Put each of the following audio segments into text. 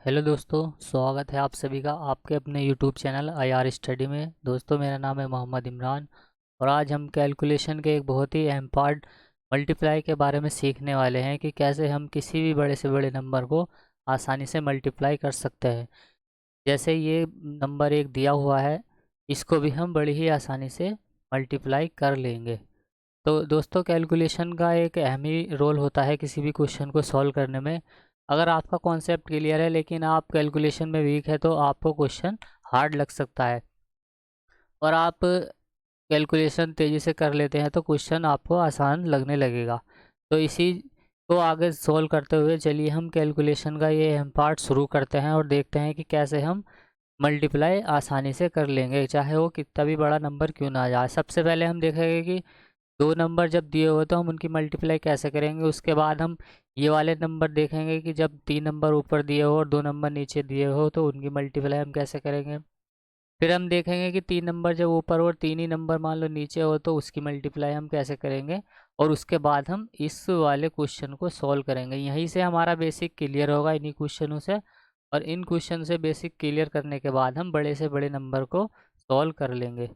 Hello दोस्तों, स्वागत है आप सभी का आपके अपने यूट्यूब चैनल आईआर स्टडी में। दोस्तों, मेरा नाम है मोहम्मद इमरान और आज हम कैलकुलेशन के एक बहुत ही अहम पार्ट मल्टीप्लाई के बारे में सीखने वाले हैं कि कैसे हम किसी भी बड़े से बड़े नंबर को आसानी से मल्टीप्लाई कर सकते हैं। जैसे ये नंबर एक दिया हुआ है, इसको भी हम बड़ी ही आसानी से मल्टीप्लाई कर लेंगे। तो दोस्तों, कैलकुलेशन का एक अहम ही रोल होता है किसी भी क्वेश्चन को सॉल्व करने में। अगर आपका कॉन्सेप्ट क्लियर है लेकिन आप कैलकुलेशन में वीक है तो आपको क्वेश्चन हार्ड लग सकता है, और आप कैलकुलेशन तेज़ी से कर लेते हैं तो क्वेश्चन आपको आसान लगने लगेगा। तो इसी को आगे सॉल्व करते हुए चलिए हम कैलकुलेशन का ये अहम पार्ट शुरू करते हैं और देखते हैं कि कैसे हम मल्टीप्लाई आसानी से कर लेंगे, चाहे वो कितना भी बड़ा नंबर क्यों ना आ जाए। सबसे पहले हम देखेंगे कि दो नंबर जब दिए हुए तो हम उनकी मल्टीप्लाई कैसे करेंगे। उसके बाद हम ये वाले नंबर देखेंगे कि जब तीन नंबर ऊपर दिए हो और दो नंबर नीचे दिए हो तो उनकी मल्टीप्लाई हम कैसे करेंगे। फिर हम देखेंगे कि तीन नंबर जब ऊपर हो और तीन ही नंबर मान लो नीचे हो तो उसकी मल्टीप्लाई हम कैसे करेंगे। और उसके बाद हम इस वाले क्वेश्चन को सॉल्व करेंगे। यहीं से हमारा बेसिक क्लियर होगा इन्हीं क्वेश्चनों से, और इन क्वेश्चन से बेसिक क्लियर करने के बाद हम बड़े से बड़े नंबर को सॉल्व कर लेंगे।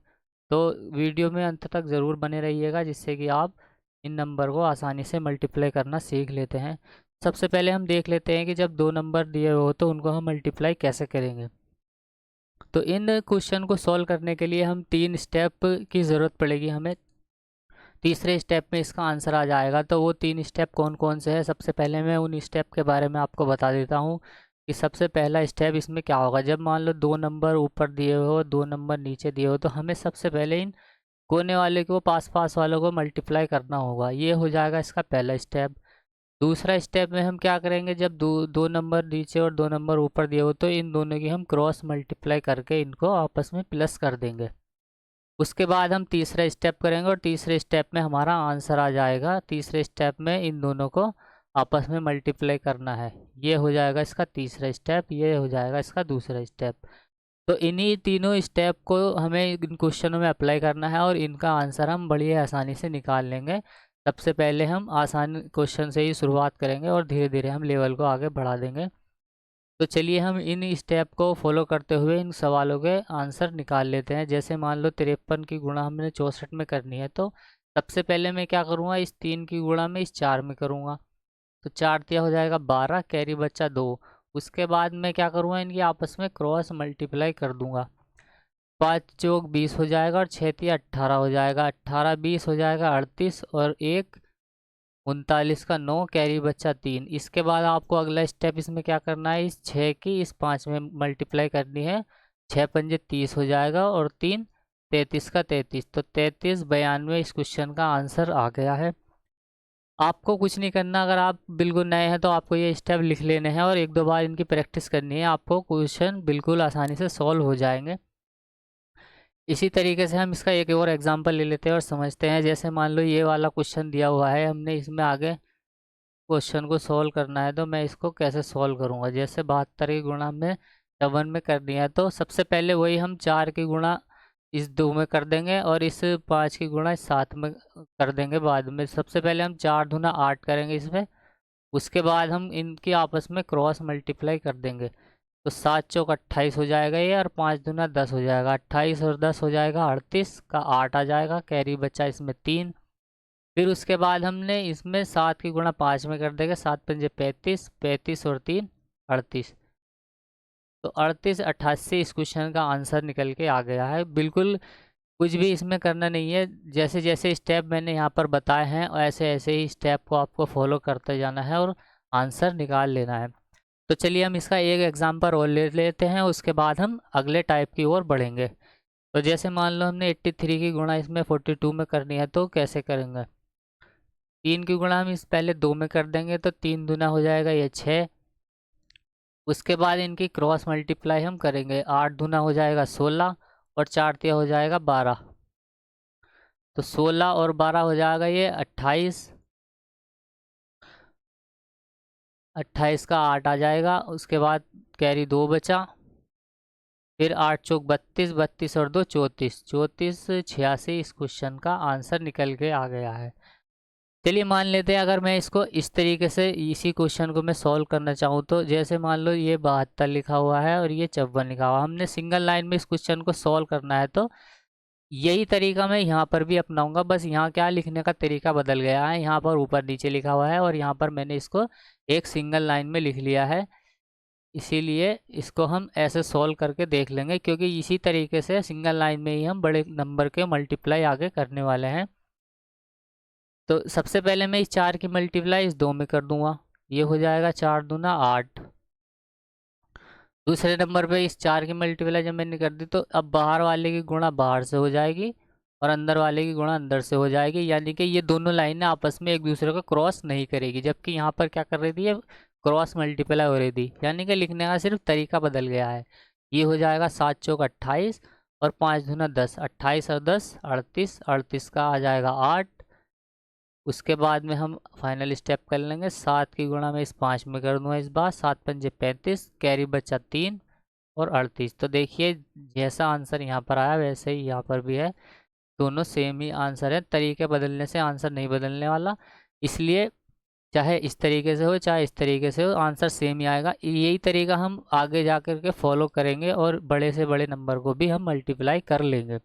तो वीडियो में अंत तक ज़रूर बने रहिएगा जिससे कि आप इन नंबर को आसानी से मल्टीप्लाई करना सीख लेते हैं। सबसे पहले हम देख लेते हैं कि जब दो नंबर दिए हो तो उनको हम मल्टीप्लाई कैसे करेंगे। तो इन क्वेश्चन को सॉल्व करने के लिए हम तीन स्टेप की ज़रूरत पड़ेगी हमें। तीसरे स्टेप में इसका आंसर आ जाएगा। तो वो तीन स्टेप कौन कौन से हैं, सबसे पहले मैं उन स्टेप के बारे में आपको बता देता हूँ कि सबसे पहला स्टेप इसमें क्या होगा। जब मान लो दो नंबर ऊपर दिए हो दो नंबर नीचे दिए हो तो हमें सबसे पहले इन कोने वाले को पास पास वालों को मल्टीप्लाई करना होगा। ये हो जाएगा इसका पहला स्टेप। दूसरा स्टेप में हम क्या करेंगे, जब दो दो नंबर नीचे और दो नंबर ऊपर दिए हो तो इन दोनों की हम क्रॉस मल्टीप्लाई करके इनको आपस में प्लस कर देंगे। उसके बाद हम तीसरा स्टेप करेंगे और तीसरे स्टेप में हमारा आंसर आ जाएगा। तीसरे स्टेप में इन दोनों को आपस में मल्टीप्लाई करना है। ये हो जाएगा इसका तीसरा स्टेप, ये हो जाएगा इसका दूसरा स्टेप। तो इन्हीं तीनों स्टेप को हमें इन क्वेश्चनों में अप्लाई करना है और इनका आंसर हम बड़ी आसानी से निकाल लेंगे। सबसे पहले हम आसान क्वेश्चन से ही शुरुआत करेंगे और धीरे धीरे हम लेवल को आगे बढ़ा देंगे। तो चलिए हम इन स्टेप को फॉलो करते हुए इन सवालों के आंसर निकाल लेते हैं। जैसे मान लो 53 की गुणा हमने 64 में करनी है, तो सबसे पहले मैं क्या करूँगा, इस 3 की गुणा में इस 4 में करूँगा। तो 4 तिया हो जाएगा 12, कैरी बच्चा 2। उसके बाद मैं क्या करूँगा, इनकी आपस में क्रॉस मल्टीप्लाई कर दूंगा। 5 चौक 20 हो जाएगा और 6 तिया 18 हो जाएगा। 18 20 हो जाएगा 38 और एक 39 का 9, कैरी बच्चा 3। इसके बाद आपको अगला स्टेप इसमें क्या करना है, इस 6 की इस 5 में मल्टीप्लाई करनी है। 6 पंजे 30 हो जाएगा और 3 33 का 33। तो 33 92 इस क्वेश्चन का आंसर आ गया है। आपको कुछ नहीं करना, अगर आप बिल्कुल नए हैं तो आपको ये स्टेप लिख लेने हैं और एक दो बार इनकी प्रैक्टिस करनी है। आपको क्वेश्चन बिल्कुल आसानी से सॉल्व हो जाएंगे। इसी तरीके से हम इसका एक और एग्जांपल ले लेते हैं और समझते हैं। जैसे मान लो ये वाला क्वेश्चन दिया हुआ है, हमने इसमें आगे क्वेश्चन को सॉल्व करना है तो मैं इसको कैसे सॉल्व करूंगा। जैसे 72 की गुणा में 7 में करनी है तो सबसे पहले वही हम 4 की गुणा इस 2 में कर देंगे और इस 5 की गुणा इस 7 में कर देंगे बाद में। सबसे पहले हम 4 दूना 8 करेंगे इसमें। उसके बाद हम इनकी आपस में क्रॉस मल्टीप्लाई कर देंगे। तो 7 चौक 28 हो जाएगा ये, और 5 दूना 10 हो जाएगा। 28 और 10 हो जाएगा 38 का 8 आ जाएगा, कैरी बचा इसमें 3। फिर उसके बाद हमने इसमें 7 की गुणा 5 में कर देंगे। 7 पंजे 35, 35 और 3 38। तो 38 88 इस क्वेश्चन का आंसर निकल के आ गया है। बिल्कुल कुछ भी इसमें करना नहीं है, जैसे जैसे स्टेप मैंने यहाँ पर बताए हैं ऐसे ऐसे ही स्टेप को आपको फॉलो करते जाना है और आंसर निकाल लेना है। तो चलिए हम इसका एक एग्जांपल और ले लेते हैं, उसके बाद हम अगले टाइप की ओर बढ़ेंगे। तो जैसे मान लो हमने 83 की गुणा इसमें 42 में करनी है तो कैसे करेंगे। 3 की गुणा हम इस पहले 2 में कर देंगे तो 3 दूना हो जाएगा ये 6। उसके बाद इनकी क्रॉस मल्टीप्लाई हम करेंगे। 8 दूना हो जाएगा 16 और 4 तिया हो जाएगा 12। तो 16 और 12 हो जाएगा ये 28। 28 का 8 आ जाएगा। उसके बाद कैरी 2 बचा। फिर 8 चौक 32, 32 और 2 34, 34 86 इस क्वेश्चन का आंसर निकल के आ गया है। चलिए मान लेते हैं अगर मैं इसको इस तरीके से इसी क्वेश्चन को मैं सॉल्व करना चाहूँ तो जैसे मान लो ये 72 लिखा हुआ है और ये 54 लिखा हुआ है, हमने सिंगल लाइन में इस क्वेश्चन को सॉल्व करना है तो यही तरीका मैं यहाँ पर भी अपनाऊंगा। बस यहाँ क्या लिखने का तरीका बदल गया है, यहाँ पर ऊपर नीचे लिखा हुआ है और यहाँ पर मैंने इसको एक सिंगल लाइन में लिख लिया है। इसीलिए इसको हम ऐसे सॉल्व करके देख लेंगे, क्योंकि इसी तरीके से सिंगल लाइन में ही हम बड़े नंबर के मल्टीप्लाई आगे करने वाले हैं। तो सबसे पहले मैं इस 4 की मल्टीप्लाई इस 2 में कर दूंगा, ये हो जाएगा 4 दूना 8। दूसरे नंबर पे इस 4 की मल्टीप्लाई जब मैंने कर दी तो अब बाहर वाले की गुणा बाहर से हो जाएगी और अंदर वाले की गुणा अंदर से हो जाएगी, यानी कि ये दोनों लाइनें आपस में एक दूसरे को क्रॉस नहीं करेगी। जबकि यहाँ पर क्या कर रही थी, ये क्रॉस मल्टीप्लाई हो रही थी, यानी कि लिखने का सिर्फ तरीका बदल गया है। ये हो जाएगा 7 चौक 28 और 5 दूना 10, 28 और 10 38, 38 का आ जाएगा 8। उसके बाद में हम फाइनल स्टेप कर लेंगे, 7 की गुणा में इस 5 में कर दूंगा इस बार, 7 पंजे 35, कैरी बचा 3 और 38। तो देखिए जैसा आंसर यहाँ पर आया वैसे ही यहाँ पर भी है, दोनों सेम ही आंसर है। तरीके बदलने से आंसर नहीं बदलने वाला, इसलिए चाहे इस तरीके से हो चाहे इस तरीके से हो आंसर सेम ही आएगा। यही तरीका हम आगे जा कर के फॉलो करेंगे और बड़े से बड़े नंबर को भी हम मल्टीप्लाई कर लेंगे।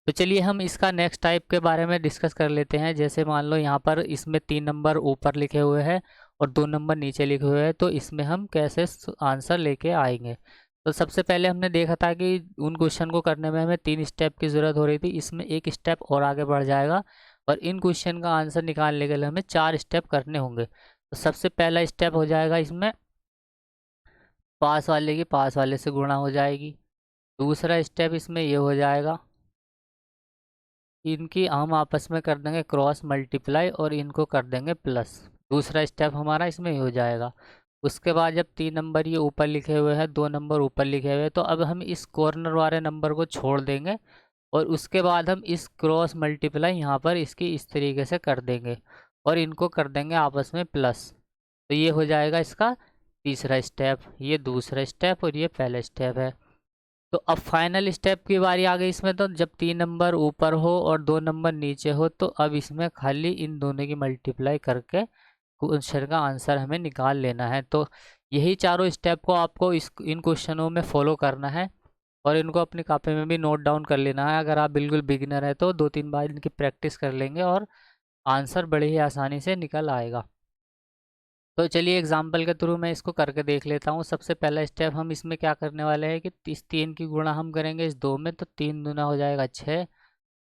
तो चलिए हम इसका नेक्स्ट टाइप के बारे में डिस्कस कर लेते हैं। जैसे मान लो यहाँ पर इसमें 3 नंबर ऊपर लिखे हुए हैं और 2 नंबर नीचे लिखे हुए हैं, तो इसमें हम कैसे आंसर लेके आएंगे। तो सबसे पहले हमने देखा था कि उन क्वेश्चन को करने में हमें 3 स्टेप की ज़रूरत हो रही थी, इसमें एक स्टेप और आगे बढ़ जाएगा और इन क्वेश्चन का आंसर निकालने के लिए हमें 4 स्टेप करने होंगे। तो सबसे पहला स्टेप हो जाएगा इसमें पास वाले की पास वाले से गुणा हो जाएगी। दूसरा स्टेप इसमें ये हो जाएगा, इनकी हम आपस में कर देंगे क्रॉस मल्टीप्लाई और इनको कर देंगे प्लस। दूसरा स्टेप हमारा इसमें ही हो जाएगा। उसके बाद जब 3 नंबर ये ऊपर लिखे हुए हैं, 2 नंबर ऊपर लिखे हुए हैं, तो अब हम इस कॉर्नर वाले नंबर को छोड़ देंगे और उसके बाद हम इस क्रॉस मल्टीप्लाई यहाँ पर इसकी इस तरीके से कर देंगे और इनको कर देंगे आपस में प्लस। तो ये हो जाएगा इसका तीसरा स्टेप, ये दूसरा स्टेप और ये पहला स्टेप है। तो अब फाइनल स्टेप की बारी आ गई इसमें। तो जब 3 नंबर ऊपर हो और 2 नंबर नीचे हो तो अब इसमें खाली इन दोनों की मल्टीप्लाई करके क्वेश्चन का आंसर हमें निकाल लेना है। तो यही चारों स्टेप को आपको इन क्वेश्चनों में फॉलो करना है और इनको अपनी कॉपी में भी नोट डाउन कर लेना है। अगर आप बिल्कुल बिगिनर है तो 2-3 बार इनकी प्रैक्टिस कर लेंगे और आंसर बड़े ही आसानी से निकल आएगा। तो चलिए एग्जाम्पल के थ्रू मैं इसको करके देख लेता हूँ। सबसे पहला स्टेप हम इसमें क्या करने वाले हैं कि इस 3 की गुणा हम करेंगे इस 2 में, तो 3 दूना हो जाएगा 6।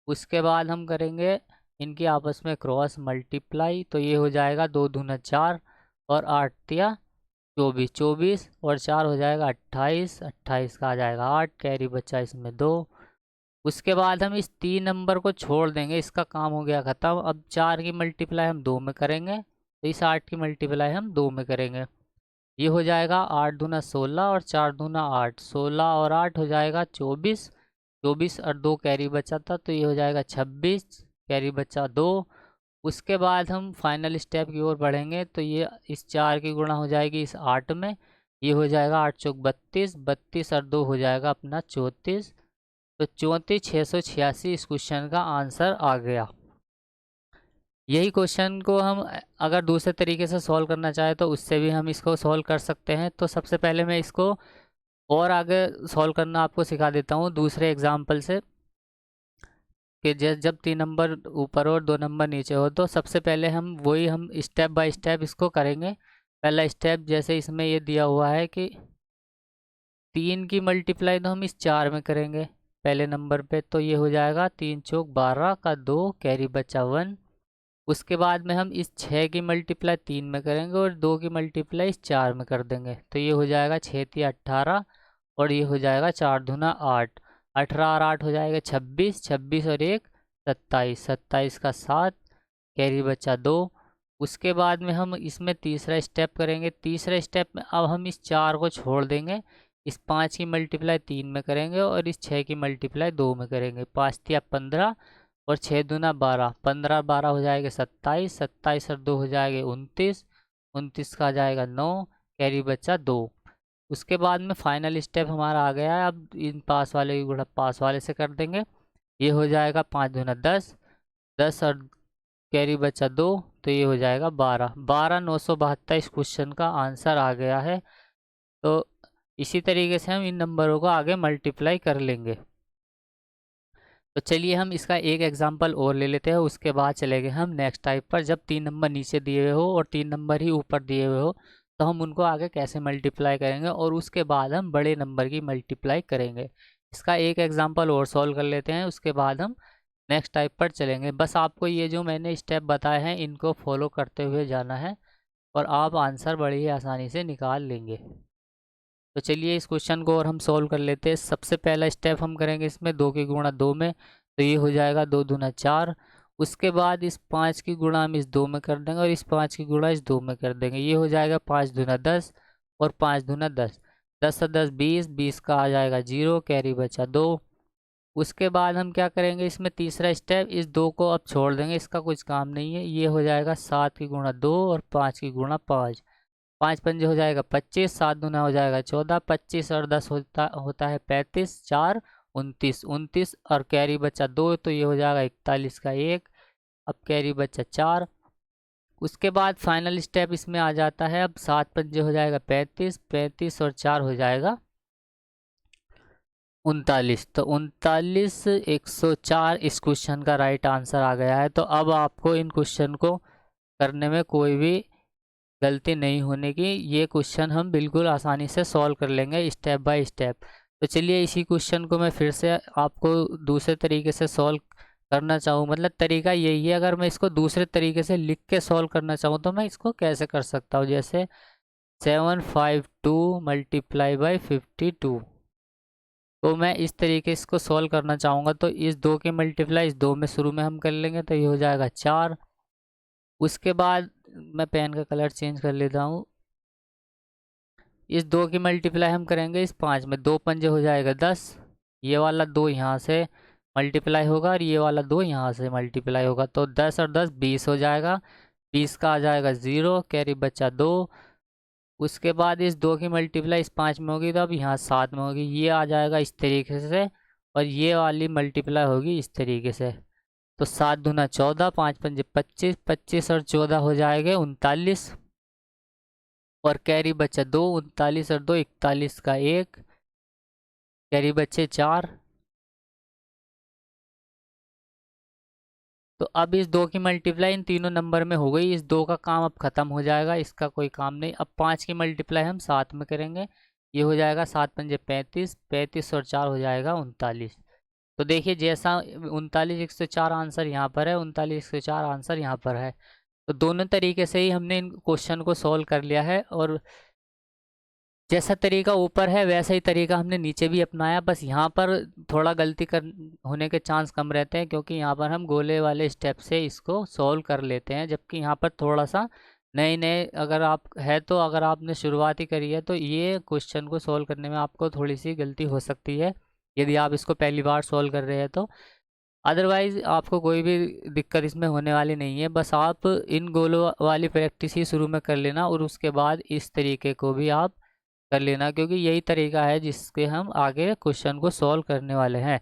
उसके बाद हम करेंगे इनकी आपस में क्रॉस मल्टीप्लाई, तो ये हो जाएगा 2 दूना 4 और 8 तिया 24, 24 और 4 हो जाएगा 28, 28 का आ जाएगा 8, कैरी बचा इसमें 2। उसके बाद हम इस 3 नंबर को छोड़ देंगे, इसका काम हो गया ख़त्म। अब 4 की मल्टीप्लाई हम 2 में करेंगे, तो इस 8 की मल्टीप्लाई हम 2 में करेंगे। ये हो जाएगा 8 दूना 16 और 4 दूना 8, 16 और 8 हो जाएगा 24, 24 और 2 कैरी बचा था तो ये हो जाएगा 26, कैरी बचा 2। उसके बाद हम फाइनल स्टेप की ओर बढ़ेंगे, तो ये इस 4 की गुणा हो जाएगी इस 8 में, ये हो जाएगा 8 चौक 32, 32 और 2 हो जाएगा अपना 34। तो 34,686 इस क्वेश्चन का आंसर आ गया। यही क्वेश्चन को हम अगर दूसरे तरीके से सॉल्व करना चाहे तो उससे भी हम इसको सॉल्व कर सकते हैं। तो सबसे पहले मैं इसको और आगे सॉल्व करना आपको सिखा देता हूँ दूसरे एग्जाम्पल से, कि जब 3 नंबर ऊपर हो और 2 नंबर नीचे हो तो सबसे पहले हम स्टेप बाय स्टेप इसको करेंगे। पहला स्टेप जैसे इसमें ये दिया हुआ है कि 3 की मल्टीप्लाई तो हम इस 4 में करेंगे पहले नंबर पे, तो ये हो जाएगा 3 चौक 12 का 2, कैरी बचा 1। उसके बाद में हम इस 6 की मल्टीप्लाई 3 में करेंगे और 2 की मल्टीप्लाई इस 4 में कर देंगे, तो ये हो जाएगा 6 तिया 18 और ये हो जाएगा 4 दूना 8, 18 और 8 हो जाएगा 26, 26 और 1 27, 27 का 7, कैरी बचा 2। उसके बाद में हम इसमें तीसरा स्टेप करेंगे। तीसरे स्टेप में अब हम इस 4 को छोड़ देंगे, इस 5 की मल्टीप्लाई 3 में करेंगे और इस 6 की मल्टीप्लाई 2 में करेंगे। 5 तिया 15 और 6 दूना 12, 15 12 हो जाएगा 27, 27 और 2 हो जाएगा 29, 29 का आ जाएगा 9, कैरी बचा 2। उसके बाद में फाइनल स्टेप हमारा आ गया है। अब इन पास वाले की गुणा पास वाले से कर देंगे, ये हो जाएगा 5 दूना 10, 10 और कैरी बचा 2, तो ये हो जाएगा 12। 12,972 इस क्वेश्चन का आंसर आ गया है। तो इसी तरीके से हम इन नंबरों को आगे मल्टीप्लाई कर लेंगे। तो चलिए हम इसका एक एग्जांपल और ले लेते हैं, उसके बाद चलेंगे हम नेक्स्ट टाइप पर। जब 3 नंबर नीचे दिए हुए हो और 3 नंबर ही ऊपर दिए हुए हो, तो हम उनको आगे कैसे मल्टीप्लाई करेंगे और उसके बाद हम बड़े नंबर की मल्टीप्लाई करेंगे। इसका एक एग्जांपल और सॉल्व कर लेते हैं, उसके बाद हम नेक्स्ट टाइप पर चलेंगे। बस आपको ये जो मैंने स्टेप बताए हैं इनको फॉलो करते हुए जाना है और आप आंसर बड़ी ही आसानी से निकाल लेंगे। तो चलिए इस क्वेश्चन को और हम सॉल्व कर लेते हैं। सबसे पहला स्टेप हम करेंगे इसमें 2 की गुणा 2 में, तो ये हो जाएगा 2 दूना 4। उसके बाद इस 5 की गुणा हम इस 2 में कर देंगे और इस 5 की गुणा इस 2 में कर देंगे। ये हो जाएगा 5 दूना 10 और 5 दूना 10। 10 से 10 20, 20 का आ जाएगा 0, कैरी बचा 2। उसके बाद हम क्या करेंगे इसमें तीसरा स्टेप, इस 2 को अब छोड़ देंगे, इसका कुछ काम नहीं है। ये हो जाएगा 7 की गुणा 2 और 5 की गुणा 5। 5 पंजे हो जाएगा 25, 7 दूना हो जाएगा 14, 25 और 10 होता है 35, 4 29, 29 और कैरी बचा 2, तो ये हो जाएगा 41 का 1। अब कैरी बचा 4। उसके बाद फाइनल स्टेप इसमें आ जाता है। अब 7 पंजे हो जाएगा 35, 35 और 4 हो जाएगा 39। तो 39 104 इस क्वेश्चन का राइट आंसर आ गया है। तो अब आपको इन क्वेश्चन को करने में कोई भी गलती नहीं होने की। ये क्वेश्चन हम बिल्कुल आसानी से सॉल्व कर लेंगे स्टेप बाय स्टेप। तो चलिए इसी क्वेश्चन को मैं फिर से आपको दूसरे तरीके से सॉल्व करना चाहूँ, मतलब तरीका यही है। अगर मैं इसको दूसरे तरीके से लिख के सॉल्व करना चाहूँ तो मैं इसको कैसे कर सकता हूँ, जैसे 752 मल्टीप्लाई बाई 52। तो मैं इस तरीके इसको सॉल्व करना चाहूँगा, तो इस 2 की मल्टीप्लाई इस 2 में शुरू में हम कर लेंगे, तो ये हो जाएगा 4। उसके बाद मैं पेन का कलर चेंज कर लेता हूँ। इस 2 की मल्टीप्लाई हम करेंगे इस 5 में, 2 पंजे हो जाएगा 10। ये वाला 2 यहाँ से मल्टीप्लाई होगा और ये वाला 2 यहाँ से मल्टीप्लाई होगा, तो 10 और 10 20 हो जाएगा। 20 का आ जाएगा 0, कैरी बचा 2। उसके बाद इस 2 की मल्टीप्लाई इस 5 में होगी, तो अब यहाँ 7 में होगी। ये आ जाएगा इस तरीके से और ये वाली मल्टीप्लाई होगी इस तरीके से। तो 7 दूना 14, 5 पंजे 25, 25 और 14 हो जाएगा 39 और कैरी बचा 2। 39 और 2 41 का 1, कैरी बचे 4। तो अब इस 2 की मल्टीप्लाई इन तीनों नंबर में हो गई। इस 2 का काम अब खत्म हो जाएगा, इसका कोई काम नहीं। अब 5 की मल्टीप्लाई हम 7 में करेंगे, ये हो जाएगा 7 पंजे 35, 35 और 4 हो जाएगा 39। तो देखिए जैसा 39 104 आंसर यहाँ पर है, 39 104 आंसर यहाँ पर है। तो दोनों तरीके से ही हमने इन क्वेश्चन को सॉल्व कर लिया है और जैसा तरीका ऊपर है वैसा ही तरीका हमने नीचे भी अपनाया। बस यहाँ पर थोड़ा गलती कर होने के चांस कम रहते हैं, क्योंकि यहाँ पर हम गोले वाले स्टेप से इसको सॉल्व कर लेते हैं, जबकि यहाँ पर थोड़ा सा नए नए अगर आप है तो अगर आपने शुरुआत ही करी है तो ये क्वेश्चन को सॉल्व करने में आपको थोड़ी सी गलती हो सकती है, यदि आप इसको पहली बार सॉल्व कर रहे हैं तो। अदरवाइज़ आपको कोई भी दिक्कत इसमें होने वाली नहीं है। बस आप इन गोलों वाली प्रैक्टिस ही शुरू में कर लेना और उसके बाद इस तरीके को भी आप कर लेना, क्योंकि यही तरीका है जिसके हम आगे क्वेश्चन को सॉल्व करने वाले हैं।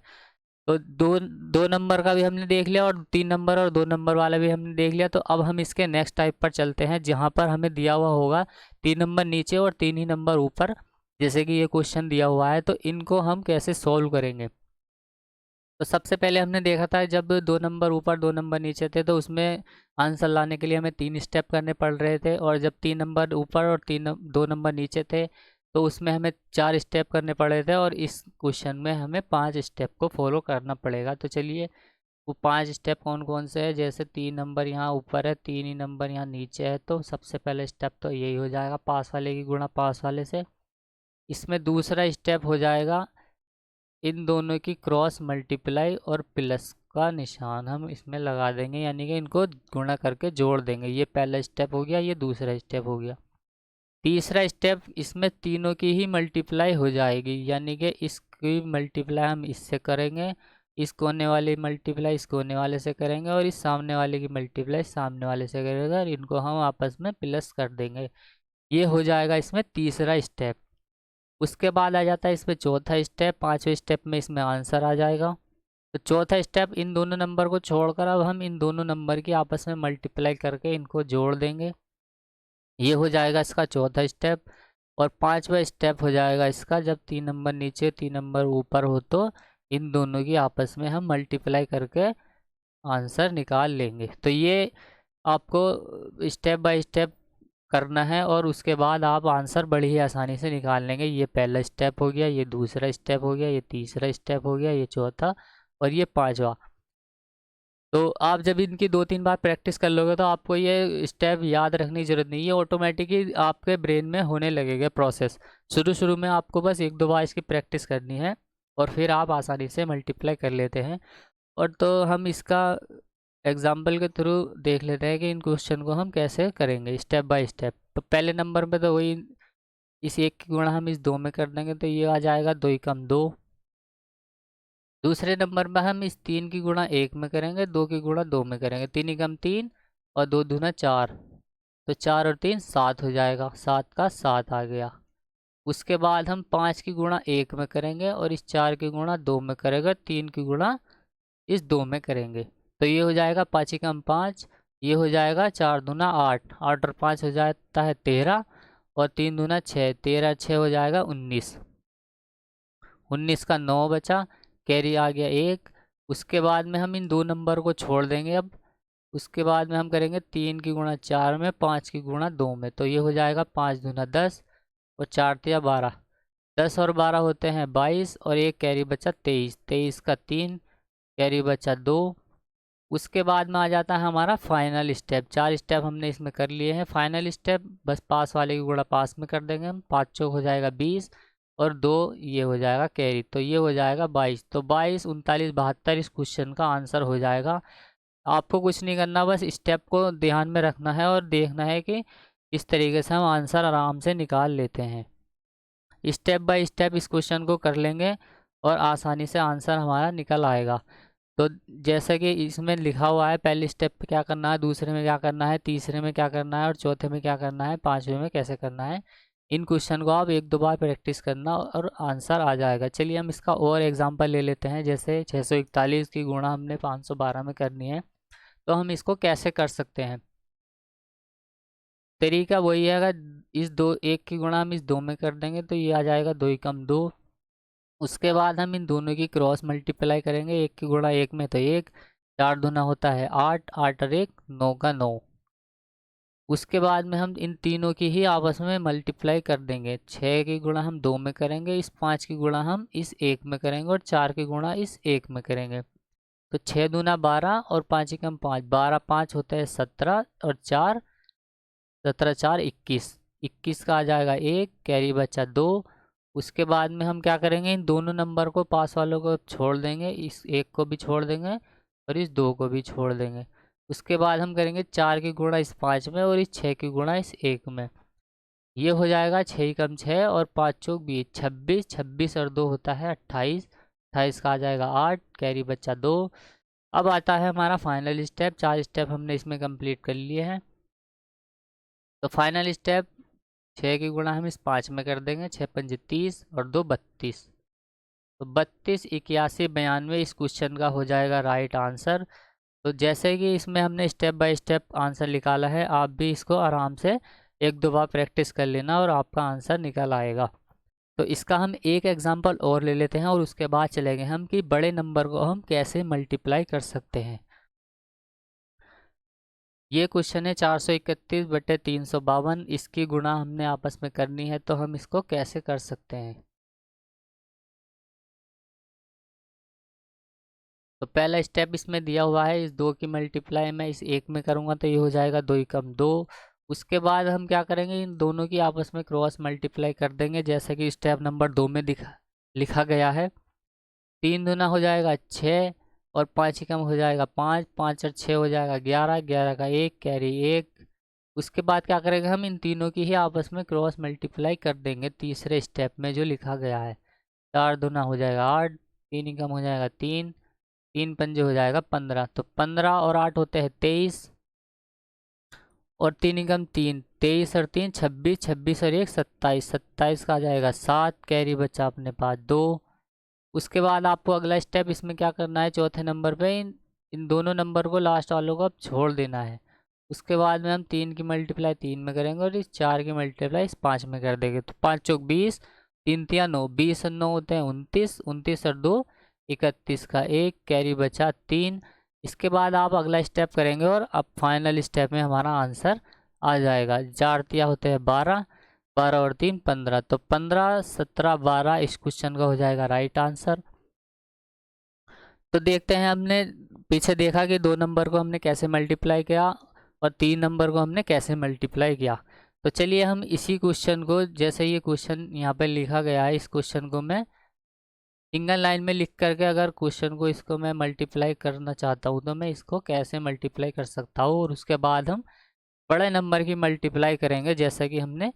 तो दो दो नंबर का भी हमने देख लिया और 3 नंबर और 2 नंबर वाला भी हमने देख लिया। तो अब हम इसके नेक्स्ट टाइप पर चलते हैं, जहाँ पर हमें दिया हुआ होगा 3 नंबर नीचे और 3 ही नंबर ऊपर, जैसे कि ये क्वेश्चन दिया हुआ है। तो इनको हम कैसे सॉल्व करेंगे। तो सबसे पहले हमने देखा था जब 2 नंबर ऊपर 2 नंबर नीचे थे तो उसमें आंसर लाने के लिए हमें 3 स्टेप करने पड़ रहे थे, और जब 3 नंबर ऊपर और 2 नंबर नीचे थे तो उसमें हमें 4 स्टेप करने पड़े थे, और इस क्वेश्चन में हमें 5 स्टेप को फॉलो करना पड़ेगा। तो चलिए वो 5 स्टेप कौन कौन से हैं। जैसे 3 नंबर यहाँ ऊपर है, 3 ही नंबर यहाँ नीचे है, तो सबसे पहले स्टेप तो यही हो जाएगा, पास वाले की गुणा पास वाले से। इसमें दूसरा स्टेप हो जाएगा इन दोनों की क्रॉस मल्टीप्लाई और प्लस का निशान हम इसमें लगा देंगे, यानी कि इनको गुणा करके जोड़ देंगे। ये पहला स्टेप हो गया, ये दूसरा स्टेप हो गया। तीसरा स्टेप, इसमें तीनों की ही मल्टीप्लाई हो जाएगी, यानी कि इसकी मल्टीप्लाई हम इससे करेंगे, इस कोने वाली मल्टीप्लाई इस कोने वाले से करेंगे और इस सामने वाले की मल्टीप्लाई सामने वाले से करेंगे और इनको हम आपस में प्लस कर देंगे। ये हो जाएगा इसमें तीसरा स्टेप। उसके बाद आ जाता है इसमें चौथा स्टेप। 5वें स्टेप में इसमें आंसर आ जाएगा। तो चौथा स्टेप, इन दोनों नंबर को छोड़कर अब हम इन दोनों नंबर की आपस में मल्टीप्लाई करके इनको जोड़ देंगे। ये हो जाएगा इसका चौथा स्टेप। और पांचवा स्टेप हो जाएगा इसका, जब 3 नंबर नीचे 3 नंबर ऊपर हो तो इन दोनों की आपस में हम मल्टीप्लाई करके आंसर निकाल लेंगे। तो ये आपको स्टेप बाय स्टेप करना है और उसके बाद आप आंसर बड़ी ही आसानी से निकाल लेंगे। ये पहला स्टेप हो गया, ये दूसरा स्टेप हो गया, ये तीसरा स्टेप हो गया, ये चौथा और ये पांचवा। तो आप जब इनकी 2-3 बार प्रैक्टिस कर लोगे तो आपको ये स्टेप याद रखने की ज़रूरत नहीं है, ऑटोमेटिकली आपके ब्रेन में होने लगेगा प्रोसेस। शुरू शुरू में आपको बस 1-2 बार इसकी प्रैक्टिस करनी है और फिर आप आसानी से मल्टीप्लाई कर लेते हैं। और तो हम इसका एग्जाम्पल के थ्रू देख लेते हैं कि इन क्वेश्चन को हम कैसे करेंगे स्टेप बाय स्टेप। तो पहले नंबर पे तो वही, इस 1 की गुणा हम इस 2 में कर देंगे तो ये आ जाएगा 2 एकम 2। दूसरे नंबर में हम इस 3 की गुणा 1 में करेंगे, 2 की गुणा 2 में करेंगे, 3 एकम 3 और 2 दूना 4, तो 4 और 3 7 हो जाएगा, 7 का 7 आ गया। उसके बाद हम 5 की गुणा 1 में करेंगे और इस 4 की गुणा 2 में करेंगे, 3 की गुणा इस 2 में करेंगे, तो ये हो जाएगा 5 एकम 5, ये हो जाएगा 4 दूना 8, 8 और 5 हो जाता है 13 और 3 दूना 6, 13 6 हो जाएगा 19, 19 का 9 बचा, कैरी आ गया 1। उसके बाद में हम इन दो नंबर को छोड़ देंगे अब। उसके बाद में हम करेंगे 3 की गुणा 4 में, 5 की गुणा 2 में, तो ये हो जाएगा 5 दूना 10 और 4 तिया 12, 10 और 12 होते हैं 22 और एक कैरी बचा 23, 23 का 3, कैरी बचा 2। उसके बाद में आ जाता है हमारा फाइनल स्टेप। 4 स्टेप हमने इसमें कर लिए हैं। फाइनल स्टेप बस पास वाले की गुणा पास में कर देंगे हम, 5 चौक हो जाएगा 20 और 2 ये हो जाएगा कैरी, तो ये हो जाएगा 22। तो 22 39 72 इस क्वेश्चन का आंसर हो जाएगा। आपको कुछ नहीं करना, बस स्टेप को ध्यान में रखना है और देखना है कि इस तरीके से हम आंसर आराम से निकाल लेते हैं। स्टेप बाय स्टेप इस क्वेश्चन को कर लेंगे और आसानी से आंसर हमारा निकल आएगा। तो जैसे कि इसमें लिखा हुआ है, पहले स्टेप पे क्या करना है, दूसरे में क्या करना है, तीसरे में क्या करना है और चौथे में क्या करना है, पांचवे में कैसे करना है। इन क्वेश्चन को आप 1-2 बार प्रैक्टिस करना और आंसर आ जाएगा। चलिए हम इसका और एग्जांपल ले लेते हैं। जैसे 641 की गुणा हमने 512 में करनी है, तो हम इसको कैसे कर सकते हैं। तरीका वही है, अगर इस 1 की गुणा हम इस 2 में कर देंगे तो ये आ जाएगा 2 एकम 2। उसके बाद हम इन दोनों की क्रॉस मल्टीप्लाई करेंगे, 1 की गुणा 1 में तो 1, 4 दूना होता है 8, 8 और 1 9 का 9। उसके बाद में हम इन तीनों की ही आपस में मल्टीप्लाई कर देंगे। 6 की गुणा हम 2 में करेंगे, इस 5 की गुणा हम इस 1 में करेंगे और 4 की गुणा इस 1 में करेंगे, तो 6 दूना 12 और 5 एकम 5, 12 5 होता है 17 और 4 17 4 21, 21 का आ जाएगा 1, कैरी बचा 2। उसके बाद में हम क्या करेंगे, इन दोनों नंबर को पास वालों को छोड़ देंगे, इस 1 को भी छोड़ देंगे और इस 2 को भी छोड़ देंगे। उसके बाद हम करेंगे 4 की गुणा इस 5 में और इस 6 की गुणा इस 1 में, ये हो जाएगा 6 एकम 6 और 5 चौक 20, 26, 26 और 2 होता है 28, 28 का आ जाएगा 8, कैरी बचा 2। अब आता है हमारा फाइनल स्टेप। 4 स्टेप हमने इसमें कंप्लीट कर लिए हैं। तो फाइनल स्टेप, 6 की गुणा हम इस 5 में कर देंगे, 6 पंजे 30 और 2 32, तो 32 81 92 इस क्वेश्चन का हो जाएगा राइट आंसर। तो जैसे कि इसमें हमने स्टेप बाय स्टेप आंसर निकाला है, आप भी इसको आराम से 1-2 बार प्रैक्टिस कर लेना और आपका आंसर निकल आएगा। तो इसका हम एक एग्जांपल और ले लेते हैं और उसके बाद चलेंगे हम कि बड़े नंबर को हम कैसे मल्टीप्लाई कर सकते हैं। ये क्वेश्चन है 431/352, इसकी गुणा हमने आपस में करनी है, तो हम इसको कैसे कर सकते हैं। तो पहला स्टेप इसमें दिया हुआ है, इस 2 की मल्टीप्लाई मैं इस 1 में करूँगा तो ये हो जाएगा 2 एकम 2। उसके बाद हम क्या करेंगे, इन दोनों की आपस में क्रॉस मल्टीप्लाई कर देंगे, जैसे कि स्टेप नंबर 2 में लिखा गया है। 3 दूना हो जाएगा 6 और 5 एकम हो जाएगा 5, 5 और 6 हो जाएगा 11, 11 का 1, कैरी 1। उसके बाद क्या करेंगे, हम इन तीनों की ही आपस में क्रॉस मल्टीप्लाई कर देंगे तीसरे स्टेप में जो लिखा गया है। 4 दूना हो जाएगा 8, 3 एकम हो जाएगा 3, 3 पंजे हो जाएगा 15, तो 15 और 8 होते हैं 23 और 3 एकम 3, 23 और 3 26, 26 और 1 27, 27 का आ जाएगा 7, कैरी बचा अपने पास 2। उसके बाद आपको अगला स्टेप इसमें क्या करना है, चौथे नंबर पे इन दोनों नंबर को लास्ट वालों को अब छोड़ देना है। उसके बाद में हम 3 की मल्टीप्लाई 3 में करेंगे और इस 4 की मल्टीप्लाई इस 5 में कर देंगे। तो 5 चौक 20, 3 तिया 9, 20 और 9 होते हैं 29, 29 और 2 31 का 1, कैरी बचा 3। इसके बाद आप अगला स्टेप करेंगे और अब फाइनल स्टेप में हमारा आंसर आ जाएगा। 4 तिया होते हैं 12, 12 और 3 15, तो 15 17 12 इस क्वेश्चन का हो जाएगा राइट आंसर। तो देखते हैं, हमने पीछे देखा कि 2 नंबर को हमने कैसे मल्टीप्लाई किया और 3 नंबर को हमने कैसे मल्टीप्लाई किया। तो चलिए हम इसी क्वेश्चन को, जैसे ये क्वेश्चन यहाँ पे लिखा गया है, इस क्वेश्चन को मैं सिंगल लाइन में लिख करके अगर क्वेश्चन को इसको मैं मल्टीप्लाई करना चाहता हूँ तो मैं इसको कैसे मल्टीप्लाई कर सकता हूँ, और उसके बाद हम बड़े नंबर की मल्टीप्लाई करेंगे, जैसा कि हमने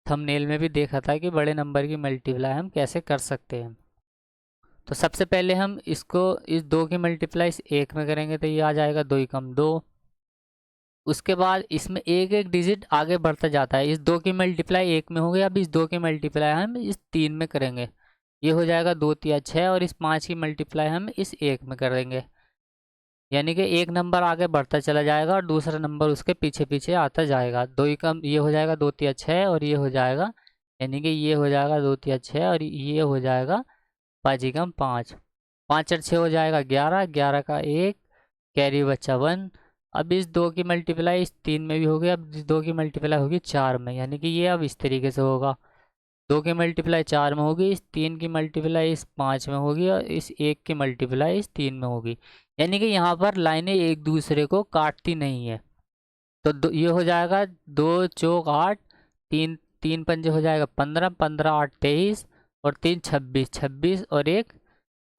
थंबनेल में भी देखा था कि बड़े नंबर की मल्टीप्लाई हम कैसे कर सकते हैं। तो सबसे पहले हम इसको इस 2 की मल्टीप्लाई इस 1 में करेंगे तो ये आ जाएगा 2 एकम 2। उसके बाद इसमें एक एक डिजिट आगे बढ़ता जाता है। इस 2 की मल्टीप्लाई 1 में हो गई, अब इस 2 की मल्टीप्लाई हम इस 3 में करेंगे, ये हो जाएगा 2 तिया 6, और इस 5 की मल्टीप्लाई हम इस 1 में करेंगे, यानी कि एक नंबर आगे बढ़ता चला जाएगा और दूसरा नंबर उसके पीछे पीछे आता जाएगा। 2 एकम ये हो जाएगा 2 तिया 6 और ये हो जाएगा, यानी कि ये हो जाएगा 2 तिया 6 और ये हो जाएगा 5 एकम 5, 5 और 6 हो जाएगा 11, 11 का 1, कैरी बचा 1। अब इस 2 की मल्टीप्लाई इस 3 में भी होगी, अब इस 2 की मल्टीप्लाई होगी 4 में, यानी कि ये अब इस तरीके से होगा। 2 की मल्टीप्लाई 4 में होगी, इस 3 की मल्टीप्लाई इस 5 में होगी और इस 1 की मल्टीप्लाई इस 3 में होगी, यानी कि यहाँ पर लाइनें एक दूसरे को काटती नहीं है। तो ये हो जाएगा 2 चौक 8, 3 3 पंजे हो जाएगा 15, 15 8 23 और 3 26, 26 और 1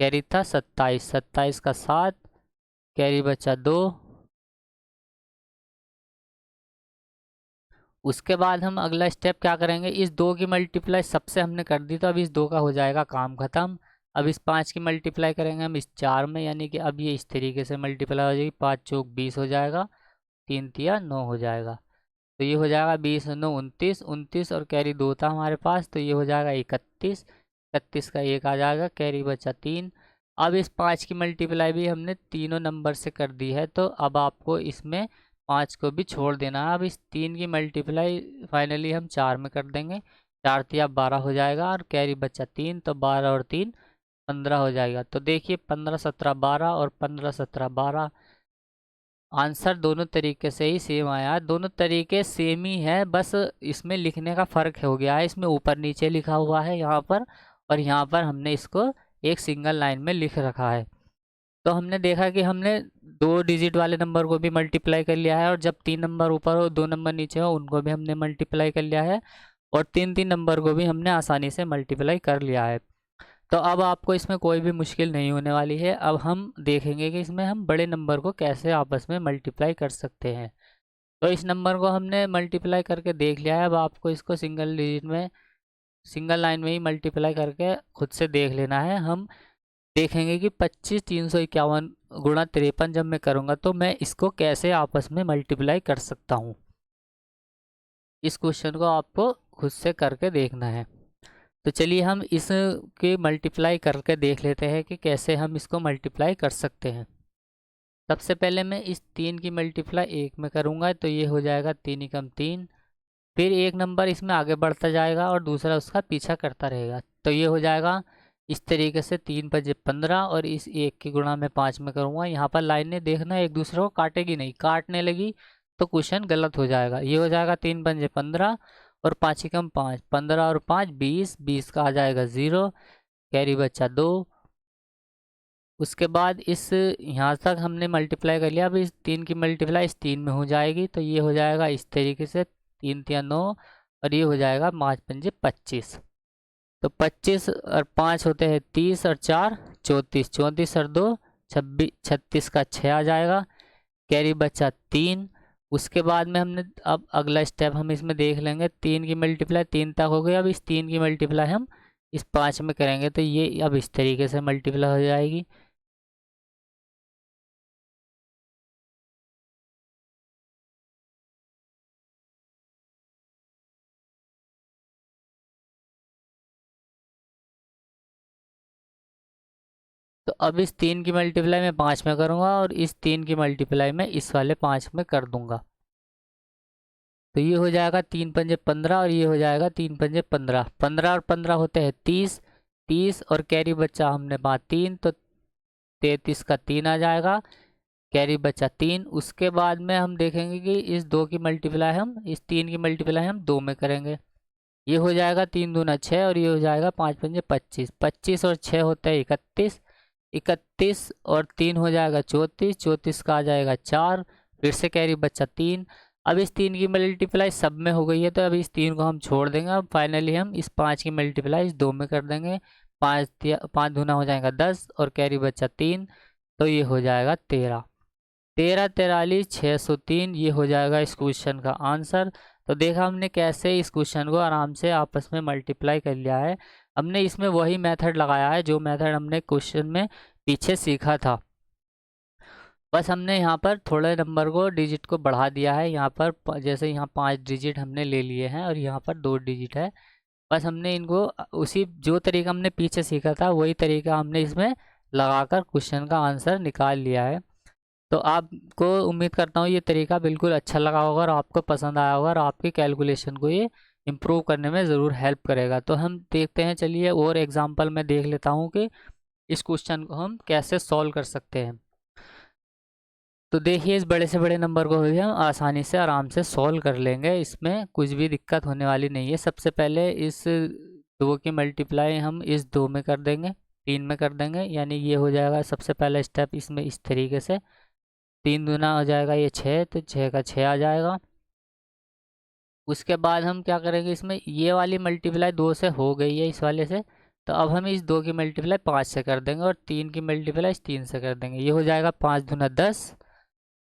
कैरी था 27, 27 का 7, कैरी बचा 2। उसके बाद हम अगला स्टेप क्या करेंगे, इस 2 की मल्टीप्लाई सबसे हमने कर दी, तो अब इस 2 का हो जाएगा काम ख़त्म। अब इस 5 की मल्टीप्लाई करेंगे हम इस 4 में, यानी कि अब ये इस तरीके से मल्टीप्लाई हो जाएगी, 5 चौक 20 हो जाएगा, 3 तिया 9 हो जाएगा। तो ये हो जाएगा 20 और 9 29, 29 और कैरी 2 था हमारे पास, तो ये हो जाएगा 31, 31 का 1 आ जाएगा, कैरी बचा 3। अब इस 5 की मल्टीप्लाई भी हमने तीनों नंबर से कर दी है, तो अब आपको इसमें 5 को भी छोड़ देना है। अब इस 3 की मल्टीप्लाई फाइनली हम 4 में कर देंगे, 4 तिया 12 हो जाएगा और कैरी बचा 3, तो 12 और 3 15 हो जाएगा। तो देखिए 15 17 12 और 15 17 12 आंसर दोनों तरीके से ही सेम आया। दोनों तरीके सेम ही है, बस इसमें लिखने का फ़र्क हो गया है, इसमें ऊपर नीचे लिखा हुआ है यहाँ पर, और यहाँ पर हमने इसको एक सिंगल लाइन में लिख रखा है। तो हमने देखा कि हमने 2 डिजिट वाले नंबर को भी मल्टीप्लाई कर लिया है, और जब 3 नंबर ऊपर हो 2 नंबर नीचे हो उनको भी हमने मल्टीप्लाई कर लिया है, और 3 नंबर को भी हमने आसानी से मल्टीप्लाई कर लिया है। तो अब आपको इसमें कोई भी मुश्किल नहीं होने वाली है। अब हम देखेंगे कि इसमें हम बड़े नंबर को कैसे आपस में मल्टीप्लाई कर सकते हैं। तो इस नंबर को हमने मल्टीप्लाई करके देख लिया है, अब आपको इसको सिंगल डिजिट में सिंगल लाइन में ही मल्टीप्लाई करके खुद से देख लेना है। हम देखेंगे कि 25 351 गुणा 53 जब मैं करूँगा तो मैं इसको कैसे आपस में मल्टीप्लाई कर सकता हूँ। इस क्वेश्चन को आपको खुद से करके देखना है। तो चलिए हम इसके मल्टीप्लाई करके देख लेते हैं कि कैसे हम इसको मल्टीप्लाई कर सकते हैं। सबसे पहले मैं इस 3 की मल्टीप्लाई 1 में करूँगा, तो ये हो जाएगा 3 एकम 3, फिर एक नंबर इसमें आगे बढ़ता जाएगा और दूसरा उसका पीछा करता रहेगा, तो ये हो जाएगा इस तरीके से 3 पंजे 15 और इस 1 की गुणा मैं 5 में करूँगा। यहाँ पर लाइनें देखना एक दूसरे को काटेगी नहीं, काटने लगी तो क्वेश्चन गलत हो जाएगा। ये हो जाएगा 3 पंजे 15 और 5 एकम 5, 15 और 5 20, 20 का आ जाएगा 0, कैरी बचा 2। उसके बाद इस यहाँ तक हमने मल्टीप्लाई कर लिया, अब इस 3 की मल्टीप्लाई इस 3 में हो जाएगी, तो ये हो जाएगा इस तरीके से 3 तिया 9 और ये हो जाएगा 5 पंजे 25, तो 25 और 5 होते हैं 30 और 4 34, 34 और 2 26, 36 का 6 आ जाएगा, कैरी बचा 3। उसके बाद में हमने अब अगला स्टेप हम इसमें देख लेंगे, 3 की मल्टीप्लाई 3 तक हो गई, अब इस 3 की मल्टीप्लाई हम इस 5 में करेंगे, तो ये अब इस तरीके से मल्टीप्लाई हो जाएगी। तो अब इस 3 की मल्टीप्लाई मैं 5 में करूँगा और इस 3 की मल्टीप्लाई मैं इस वाले 5 में कर दूँगा। तो ये हो जाएगा 3 पंजे 15 और ये हो जाएगा 3 पंजे 15। 15 और 15 होते हैं 30। 30 और कैरी बच्चा हमने 5 3, तो 33 का 3 आ जाएगा। कैरी बचा 3। उसके बाद में हम देखेंगे कि इस 2 की मल्टीप्लाई हम इस 3 की मल्टीप्लाई हम 2 में करेंगे। ये हो जाएगा 3 दूना 6 और ये हो जाएगा 5 पंजे 25। 25 और 6 होता है 31। 31 और 3 हो जाएगा 34। 34 का आ जाएगा 4। फिर से कैरी बचा 3। अब इस 3 की मल्टीप्लाई सब में हो गई है, तो अब इस 3 को हम छोड़ देंगे। अब फाइनली हम इस 5 की मल्टीप्लाई इस 2 में कर देंगे। 5 दूना हो जाएगा 10 और कैरी बचा 3, तो ये हो जाएगा 13। 13 43 603, ये हो जाएगा इस क्वेश्चन का आंसर। तो देखा हमने कैसे इस क्वेश्चन को आराम से आपस में मल्टीप्लाई कर लिया है। हमने इसमें वही मेथड लगाया है जो मेथड हमने क्वेश्चन में पीछे सीखा था। बस हमने यहाँ पर थोड़े नंबर को डिजिट को बढ़ा दिया है। यहाँ पर जैसे यहाँ 5 डिजिट हमने ले लिए हैं और यहाँ पर 2 डिजिट है। बस हमने इनको उसी जो तरीका हमने पीछे सीखा था वही तरीका हमने इसमें लगाकर क्वेश्चन का आंसर निकाल लिया है। तो आपको उम्मीद करता हूँ ये तरीका बिल्कुल अच्छा लगा होगा और आपको पसंद आया होगा और आपकी कैलकुलेशन को ये इम्प्रूव करने में ज़रूर हेल्प करेगा। तो हम देखते हैं, चलिए और एग्जांपल मैं देख लेता हूँ कि इस क्वेश्चन को हम कैसे सॉल्व कर सकते हैं। तो देखिए इस बड़े से बड़े नंबर को भी हम आसानी से आराम से सॉल्व कर लेंगे, इसमें कुछ भी दिक्कत होने वाली नहीं है। सबसे पहले इस 2 की मल्टीप्लाई हम इस 2 में कर देंगे, 3 में कर देंगे, यानी ये हो जाएगा सबसे पहला स्टेप इसमें इस तरीके से। 3 दूना हो जाएगा ये 6, तो 6 का 6 आ जाएगा। उसके बाद हम क्या करेंगे, इसमें ये वाली मल्टीप्लाई 2 से हो गई है इस वाले से, तो अब हम इस 2 की मल्टीप्लाई 5 से कर देंगे और 3 की मल्टीप्लाई इस 3 से कर देंगे। ये हो जाएगा 5 दूना 10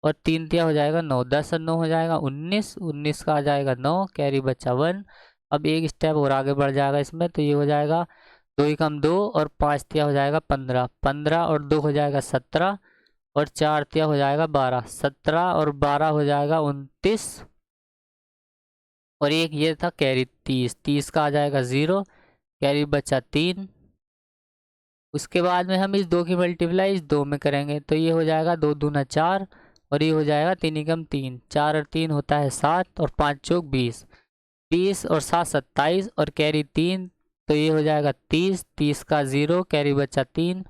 और 3 तिया हो जाएगा 9। 10 और 9 हो जाएगा 19। 19 का आ जाएगा 9, कैरी बचा 1। अब एक स्टेप और आगे बढ़ जाएगा इसमें, तो ये हो जाएगा 2 ही कम 2 और 5 तिया हो जाएगा 15। 15 और 2 हो जाएगा 17 और 4 तिया हो जाएगा 12। 17 और 12 हो जाएगा 29 और एक ये था कैरी 30। 30 का आ जाएगा 0, कैरी बचा 3। उसके बाद में हम इस 2 की मल्टीप्लाई इस 2 में करेंगे, तो ये हो जाएगा 2 दूना 4 और ये हो जाएगा 3 एकम 3। 4 और 3 होता है 7 और 5 चौक 20। 20 और 7 27 और कैरी 3, तो ये हो जाएगा 30। 30 का 0, कैरी बचा 3।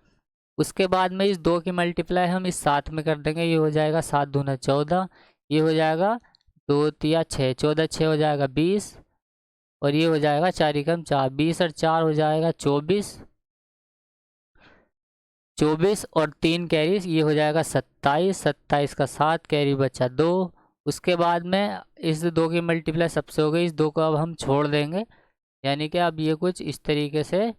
उसके बाद में इस 2 की मल्टीप्लाई हम इस 7 में कर देंगे, ये हो जाएगा 7 दूना 14। ये हो जाएगा 2 तिया 6, 14 6 हो जाएगा 20 और ये हो जाएगा 4 एकम 4। 20 और 4 हो जाएगा 24। 24 और 3 कैरी, ये हो जाएगा 27। 27 का 7, कैरी बचा 2। उसके बाद में इस 2 की मल्टीप्लाई सबसे हो गई, इस 2 को अब हम छोड़ देंगे, यानी कि अब ये कुछ इस तरीके से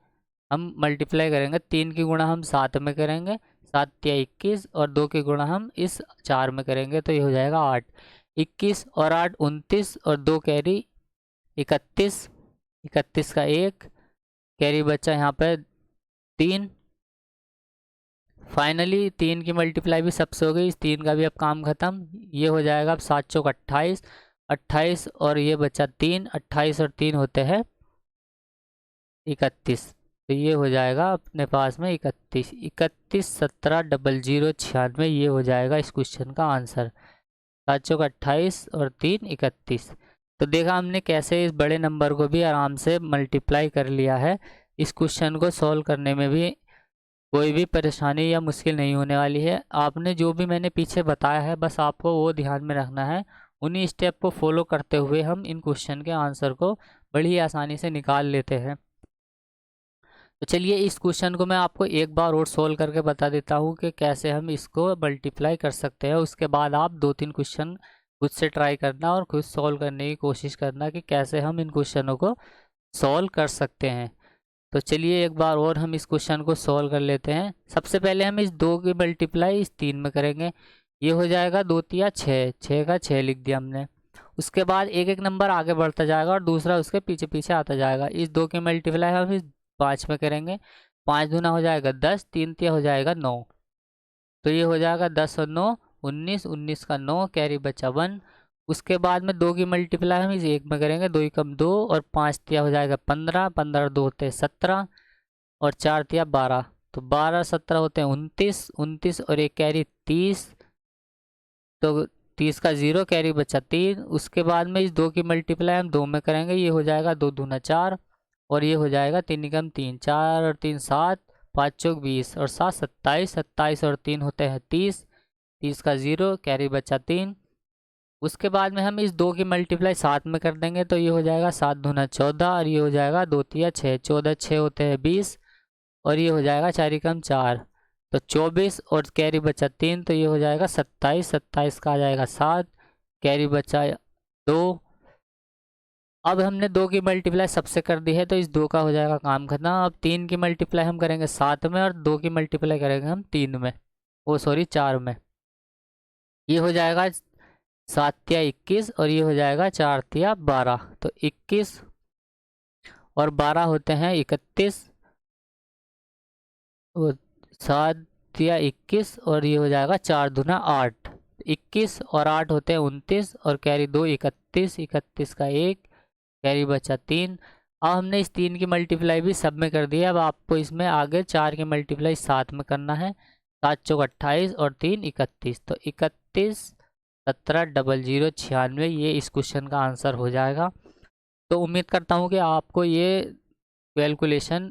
हम मल्टीप्लाई करेंगे। 3 की गुणा हम 7 में करेंगे, 7 या 21 और 2 की गुणा हम इस 4 में करेंगे, तो ये हो जाएगा 8। 21 और 8 29 और 2 कैरी 31। 31 का 1, कैरी बचा यहाँ पे 3। फाइनली 3 की मल्टीप्लाई भी सबसे हो गई, इस 3 का भी अब काम खत्म। ये हो जाएगा अब 7 चौक 28। 28 और ये बचा 3। 28 और 3 होते हैं 31, तो ये हो जाएगा अपने पास में 31। 31 17 00 96, ये हो जाएगा इस क्वेश्चन का आंसर। 7 चौक 28 और 3 31। तो देखा हमने कैसे इस बड़े नंबर को भी आराम से मल्टीप्लाई कर लिया है। इस क्वेश्चन को सॉल्व करने में भी कोई भी परेशानी या मुश्किल नहीं होने वाली है। आपने जो भी मैंने पीछे बताया है बस आपको वो ध्यान में रखना है। उन्हीं स्टेप को फॉलो करते हुए हम इन क्वेश्चन के आंसर को बड़ी आसानी से निकाल लेते हैं। तो चलिए इस क्वेश्चन को मैं आपको एक बार और सोल्व करके बता देता हूँ कि कैसे हम इसको मल्टीप्लाई कर सकते हैं। उसके बाद आप 2-3 क्वेश्चन खुद से ट्राई करना और खुद सॉल्व करने की कोशिश करना कि कैसे हम इन क्वेश्चनों को सॉल्व कर सकते हैं। तो चलिए एक बार और हम इस क्वेश्चन को सॉल्व कर लेते हैं। सबसे पहले हम इस 2 की मल्टीप्लाई इस 3 में करेंगे, ये हो जाएगा 2 तिया 6। 6 का 6 लिख दिया हमने। उसके बाद एक एक नंबर आगे बढ़ता जाएगा और दूसरा उसके पीछे पीछे आता जाएगा। इस 2 की मल्टीप्लाई हम इस 5 में करेंगे, 5 दूना हो जाएगा 10। 3 तिया हो जाएगा 9, तो ये हो जाएगा 10 और 9 19। 19 का 9, कैरी बचा 1। उसके बाद में 2 की मल्टीप्लाई हम इस 1 में करेंगे, 2 एकम 2 और 5 तिया हो जाएगा 15। 15 और 2 होते हैं 17 और 4 तिया 12, तो 12 17 होते हैं 29, 29 और एक कैरी 30, तो 30 का 0 कैरी बचा 3। उसके बाद में इस 2 की मल्टीप्लाई हम 2 में करेंगे, ये हो जाएगा 2 दूना 4 और ये हो जाएगा 3 एकम 3, 4 और 3 7, 5 चौक 20 और 7 27, 27 और 3 होते हैं 30, 30 का 0 कैरी बचा 3। उसके बाद में हम इस 2 की मल्टीप्लाई 7 में कर देंगे, तो ये हो जाएगा 7 दूना 14 और ये हो जाएगा 2 तिया 6, 14 6 होते हैं 20 और ये हो जाएगा 4 एकम 4, तो 24 और कैरी बचा 3, तो ये हो जाएगा 27, 27 का आ जाएगा 7, कैरी बचा 2। अब हमने 2 की मल्टीप्लाई सबसे कर दी है, तो इस 2 का हो जाएगा काम खत्म। अब 3 की मल्टीप्लाई हम करेंगे 7 में और 2 की मल्टीप्लाई करेंगे हम 3 में, ओ सॉरी 4 में। ये हो जाएगा 7 तिया 21 और ये हो जाएगा 4 तिया 12, तो 21 और 12 होते हैं 31, और 7 तिया 21 और ये हो जाएगा 4 दूना 8, 21 और 8 होते हैं 29 और कैरी 2 31, 31 का 1 कैरी बचा 3। अब हमने इस 3 की मल्टीप्लाई भी सब में कर दी है। अब आपको इसमें आगे 4 की मल्टीप्लाई 7 में करना है, 7 चौक 28 और 3 31, तो 31 17 00 96, ये इस क्वेश्चन का आंसर हो जाएगा। तो उम्मीद करता हूँ कि आपको ये कैलकुलेशन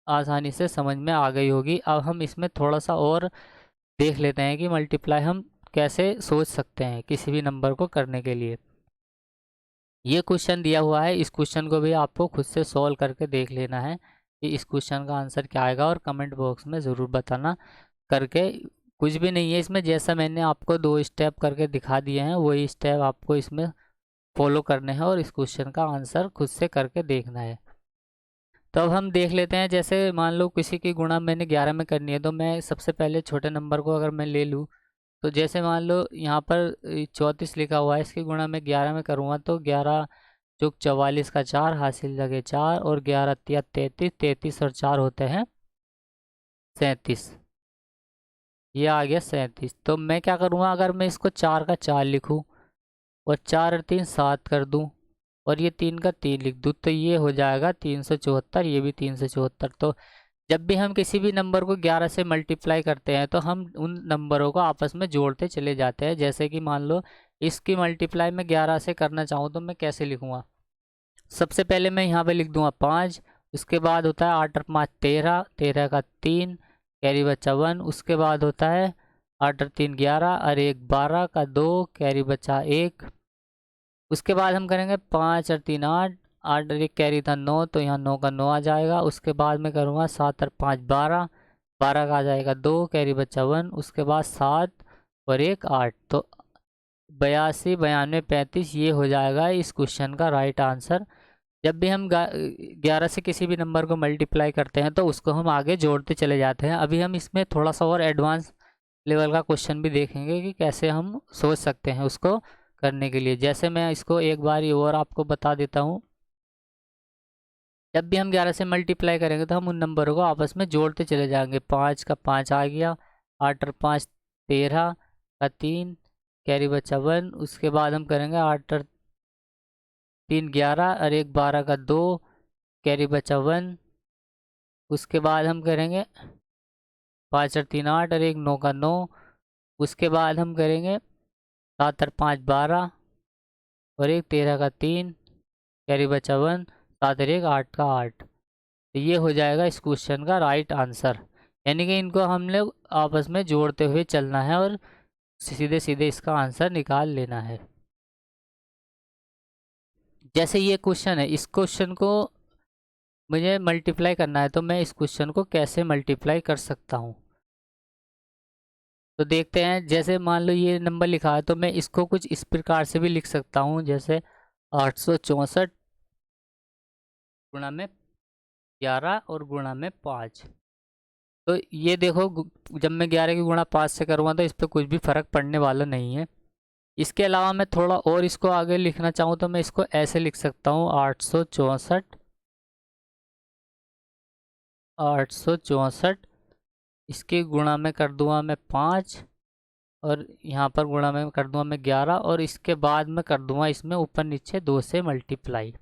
आसानी से समझ में आ गई होगी। अब हम इसमें थोड़ा सा और देख लेते हैं कि मल्टीप्लाई हम कैसे सोच सकते हैं किसी भी नंबर को करने के लिए। ये क्वेश्चन दिया हुआ है, इस क्वेश्चन को भी आपको खुद से सॉल्व करके देख लेना है कि इस क्वेश्चन का आंसर क्या आएगा, और कमेंट बॉक्स में ज़रूर बताना करके। कुछ भी नहीं है इसमें, जैसा मैंने आपको 2 स्टेप करके दिखा दिए हैं वही स्टेप आपको इसमें फॉलो करने हैं और इस क्वेश्चन का आंसर खुद से करके देखना है। तो अब हम देख लेते हैं, जैसे मान लो किसी की गुणा मैंने 11 में करनी है, तो मैं सबसे पहले छोटे नंबर को अगर मैं ले लूँ, तो जैसे मान लो यहाँ पर 34 लिखा हुआ है, इसकी गुणा मैं 11 में करूँगा, तो 11 चौक 44 का 4 हासिल लगे 4 और 11 तिया 33, 33 और 4 होते हैं 37, ये आ गया 37। तो मैं क्या करूँगा, अगर मैं इसको 4 का 4 लिखूँ और 4 और 3 7 कर दूँ और ये 3 का 3 लिख दूँ, तो ये हो जाएगा 374, ये भी 374। तो जब भी हम किसी भी नंबर को 11 से मल्टीप्लाई करते हैं तो हम उन नंबरों को आपस में जोड़ते चले जाते हैं। जैसे कि मान लो इसकी मल्टीप्लाई मैं 11 से करना चाहूँ तो मैं कैसे लिखूँगा, सबसे पहले मैं यहाँ पे लिख दूँगा 5, उसके बाद होता है 8 और 5 13, 13 का 3 कैरी बचा 1, उसके बाद होता है 8 और 3 11 और 1 12 का 2 कैरी बचा 1। उसके बाद हम करेंगे 5 और 3 8, 8 और 1 कैरी था 9, तो यहाँ 9 का 9 आ जाएगा। उसके बाद मैं करूँगा 7 और 5 12, 12 का आ जाएगा 2 कैरी बचा 1, उसके बाद 7 और 1 8, तो 82 92 35, ये हो जाएगा इस क्वेश्चन का राइट आंसर। जब भी हम 11 से किसी भी नंबर को मल्टीप्लाई करते हैं तो उसको हम आगे जोड़ते चले जाते हैं। अभी हम इसमें थोड़ा सा और एडवांस लेवल का क्वेश्चन भी देखेंगे कि कैसे हम सोच सकते हैं उसको करने के लिए। जैसे मैं इसको एक बार और आपको बता देता हूँ, जब भी हम 11 से मल्टीप्लाई करेंगे तो हम उन नंबरों को आपस में जोड़ते चले जाएंगे। 5 का 5 आ गया, 8 और 5 13 का 3 कैरी बचा 1, उसके बाद हम करेंगे 8 और 3 11 और 1 12 का 2 कैरी बचा 1, उसके बाद हम करेंगे 5 और 3 8 और 1 9 का 9, उसके बाद हम करेंगे 7 और 5 12 और 1 13 का 3 कैरी बचा 1, 7 और 1 8 का 8, तो ये हो जाएगा इस क्वेश्चन का राइट आंसर। यानी कि इनको हम लोग आपस में जोड़ते हुए चलना है और सीधे सीधे इसका आंसर निकाल लेना है। जैसे ये क्वेश्चन है, इस क्वेश्चन को मुझे मल्टीप्लाई करना है, तो मैं इस क्वेश्चन को कैसे मल्टीप्लाई कर सकता हूँ, तो देखते हैं। जैसे मान लो ये नंबर लिखा है, तो मैं इसको कुछ इस प्रकार से भी लिख सकता हूँ, जैसे 864 गुणा में 11 और गुणा में 5। तो ये देखो, जब मैं 11 की गुणा 5 से करूँगा तो इस पर कुछ भी फर्क पड़ने वाला नहीं है। इसके अलावा मैं थोड़ा और इसको आगे लिखना चाहूँ तो मैं इसको ऐसे लिख सकता हूँ 864 इसकी गुणा में कर दूंगा मैं 5 और यहाँ पर गुणा में कर दूंगा मैं 11 और इसके बाद मैं कर दूंगा इसमें ऊपर नीचे 2 से मल्टीप्लाई।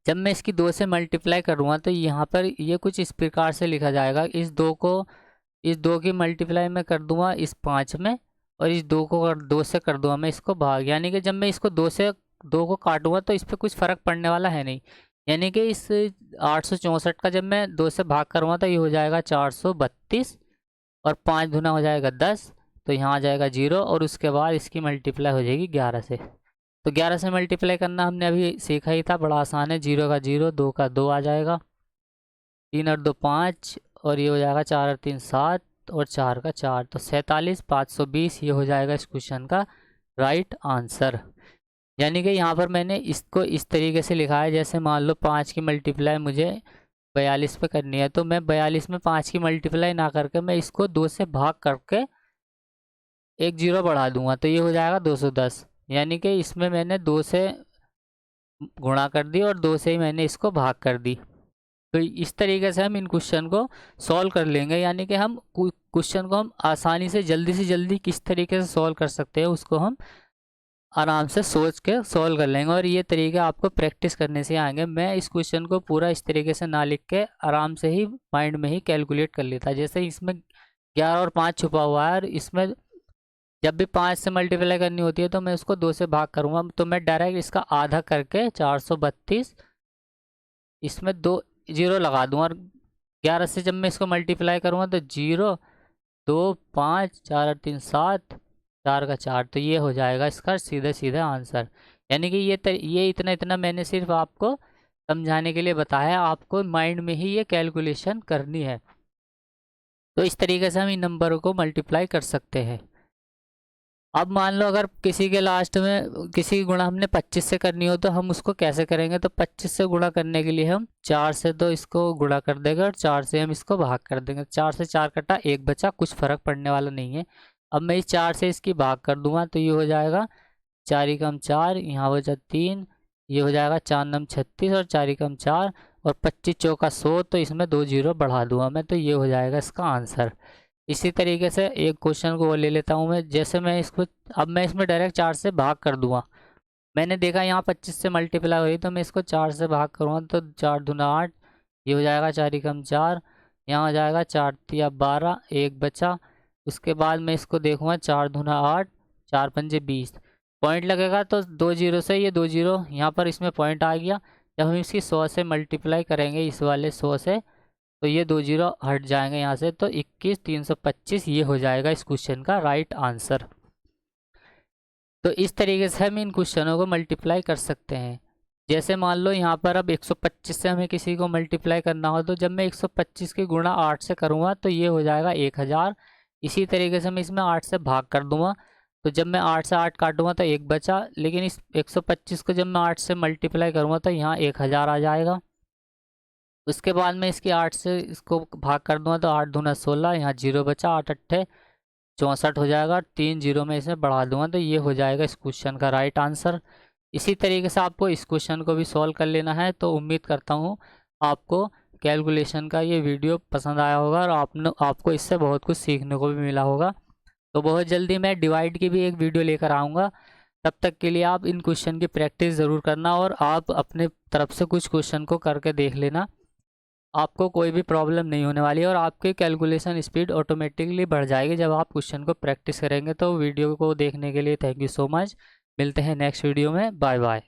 जब मैं इसकी 2 से मल्टीप्लाई करूँगा तो यहाँ पर ये कुछ इस प्रकार से लिखा जाएगा। इस 2 की मल्टीप्लाई मैं कर दूंगा इस 5 में, और इस 2 को 2 से कर दूंगा मैं इसको भाग। यानी कि जब मैं इसको 2 को काटूंगा तो इस पर कुछ फ़र्क पड़ने वाला है नहीं। यानी कि इस 864 का जब मैं 2 से भाग करूँगा तो ये हो जाएगा 432, और 5 दूना हो जाएगा 10, तो यहाँ आ जाएगा 0, और उसके बाद इसकी मल्टीप्लाई हो जाएगी 11 से। तो 11 से मल्टीप्लाई करना हमने अभी सीखा ही था, बड़ा आसान है। 0 का 0, 2 का 2 आ जाएगा, 3 और 2 5, और ये हो जाएगा 4 और 3 7, और 4 का 4, तो 47 520 ये हो जाएगा इस क्वेश्चन का राइट आंसर। यानी कि यहाँ पर मैंने इसको इस तरीके से लिखा है, जैसे मान लो 5 की मल्टीप्लाई मुझे 42 पे करनी है, तो मैं 42 में 5 की मल्टीप्लाई ना करके मैं इसको 2 से भाग करके एक 0 बढ़ा दूंगा, तो ये हो जाएगा 210। यानी कि इसमें मैंने 2 से गुणा कर दी और 2 से ही मैंने इसको भाग कर दी। तो इस तरीके से हम इन क्वेश्चन को सॉल्व कर लेंगे। यानी कि हम क्वेश्चन को हम आसानी से जल्दी किस तरीके से सॉल्व कर सकते हैं उसको हम आराम से सोच के सॉल्व कर लेंगे, और ये तरीके आपको प्रैक्टिस करने से आएंगे। मैं इस क्वेश्चन को पूरा इस तरीके से ना लिख के आराम से ही माइंड में ही कैलकुलेट कर लेता। जैसे इसमें 11 और 5 छुपा हुआ है, और इसमें जब भी 5 से मल्टीप्लाई करनी होती है तो मैं उसको 2 से भाग करूँगा, तो मैं डायरेक्ट इसका आधा करके 432 इसमें 2 0 लगा दूँ, और 11 से जब मैं इसको मल्टीप्लाई करूँगा तो 0 2 5 4 और 3 7, 4 का 4, तो ये हो जाएगा इसका सीधे सीधे आंसर। यानी कि ये इतना इतना मैंने सिर्फ आपको समझाने के लिए बताया, आपको माइंड में ही ये कैलकुलेशन करनी है। तो इस तरीके से हम इन नंबरों को मल्टीप्लाई कर सकते हैं। अब मान लो अगर किसी के लास्ट में किसी की गुणा हमने 25 से करनी हो तो हम उसको कैसे करेंगे, तो 25 से गुणा करने के लिए हम 4 से तो इसको गुणा कर देंगे, और 4 से हम इसको भाग कर देंगे। 4 से 4 कटा 1 बचा, कुछ फ़र्क पड़ने वाला नहीं है। अब मैं इस 4 से इसकी भाग कर दूंगा तो ये हो जाएगा 4 ही कम 4, यहाँ हो जाए 3, ये हो जाएगा 4 नम 36, और 4 ही कम 4, और 25 चौका 100, तो इसमें 2 0 बढ़ा दूंगा मैं, तो ये हो जाएगा इसका आंसर। इसी तरीके से एक क्वेश्चन को वो ले लेता हूँ मैं। जैसे मैं इसको अब मैं इसमें डायरेक्ट 4 से भाग कर दूंगा। मैंने देखा यहाँ 25 से मल्टीप्लाई हो रही, तो मैं इसको 4 से भाग करूँगा तो 4 दूना 8, ये हो जाएगा 4 ही कम 4, यहाँ हो जाएगा 4 तिया 12, 1 बचा। उसके बाद मैं इसको देखूँगा 4 दूना 8, 4 पंजे 20, पॉइंट लगेगा तो 2 0 से ये 2 0 यहाँ पर इसमें पॉइंट आ गया। जब हम इसकी 100 से मल्टीप्लाई करेंगे, इस वाले 100 से, तो ये 2 0 हट जाएंगे यहाँ से, तो 21 325 ये हो जाएगा इस क्वेश्चन का राइट आंसर। तो इस तरीके से हम इन क्वेश्चनों को मल्टीप्लाई कर सकते हैं। जैसे मान लो यहाँ पर अब 125 से हमें किसी को मल्टीप्लाई करना हो, तो जब मैं 125 की गुणा 8 से करूँगा तो ये हो जाएगा 1000। इसी तरीके से मैं इसमें 8 से भाग कर दूँगा, तो जब मैं 8 से 8 काटूँगा तो 1 बचा, लेकिन इस 125 को जब मैं 8 से मल्टीप्लाई करूँगा तो यहाँ 1000 आ जाएगा। उसके बाद में इसकी 8 से इसको भाग कर दूंगा तो 8 दूना 16, यहाँ 0 बचा, 8 अट्ठे 64 हो जाएगा, 3 0 में इसे बढ़ा दूंगा, तो ये हो जाएगा इस क्वेश्चन का राइट आंसर। इसी तरीके से आपको इस क्वेश्चन को भी सॉल्व कर लेना है। तो उम्मीद करता हूँ आपको कैलकुलेशन का ये वीडियो पसंद आया होगा, और आपको इससे बहुत कुछ सीखने को भी मिला होगा। तो बहुत जल्दी मैं डिवाइड की भी एक वीडियो लेकर आऊँगा। तब तक के लिए आप इन क्वेश्चन की प्रैक्टिस ज़रूर करना, और आप अपने तरफ से कुछ क्वेश्चन को करके देख लेना। आपको कोई भी प्रॉब्लम नहीं होने वाली है, और आपकी कैलकुलेशन स्पीड ऑटोमेटिकली बढ़ जाएगी जब आप क्वेश्चन को प्रैक्टिस करेंगे। तो वीडियो को देखने के लिए थैंक यू सो मच। मिलते हैं नेक्स्ट वीडियो में। Bye bye.